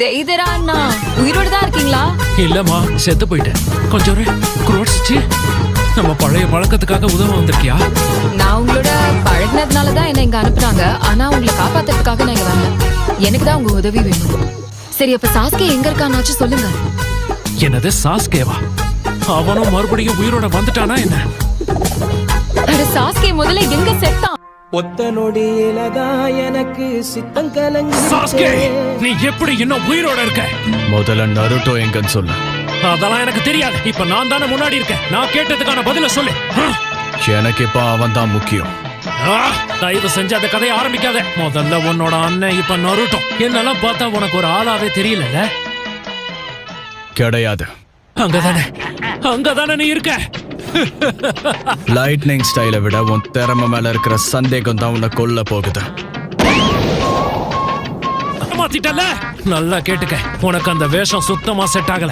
தெய்தரா அண்ணா உயிரோட தான் இருக்கீங்களா? இல்லம்மா, செத்து போயிட்டேன். கொஞ்சம் குரோட்ஸ்ச்சி, நம்ம பழைய பழக்கத்துக்காக உதவ வந்திருக்கியா? நான் உங்களோட பழகினதுனால தான் என்ன இங்க அனுப்புனாங்க. ஆனா உங்களை காப்பாத்துறதுக்காக நான் இங்க வரல. எனக்கு தான் உங்க உதவி வேணும். சரி, அப்ப சாஸ்கே எங்க இருக்கானாச்சும் சொல்லுங்க. என்னது சாஸ்கேவா? அவனும் மறுபடியும் உயிரோட வந்துட்டானா என்ன? அட சாஸ்கே முதல்ல எங்க செத்தான்? ஒத்த நொடியிலதான் எனக்கு சித்தம் சாஸ்கே, கலங்கி. நீ எப்படி இன்னும் உயிரோட இருக்க? முதல்ல நருட்டோ எங்கன்னு சொல்லு. அதெல்லாம் எனக்கு தெரியாது. இப்ப நான் தானே முன்னாடி இருக்கேன். நான் கேட்டதுக்கான பதில சொல்லு. எனக்கு இப்ப அவன் தான் முக்கியம். தயவு செஞ்சு அந்த கதையை ஆரம்பிக்காத. முதல்ல உன்னோட அண்ணன் இப்ப நருட்டோ. என்னெல்லாம் பார்த்தா உனக்கு ஒரு ஆளாவே தெரியல. கிடையாது. அங்கதானே நீ இருக்க. லைட்னிங் ஸ்டைலை விட உன் திறமை மேல இருக்கிற சந்தேகம் தான் உன்னை கொல்ல போகுது. மாத்திட்டல. நல்லா கேட்டுக்க, உனக்கு அந்த வேஷம் சுத்தமா செட் ஆகல.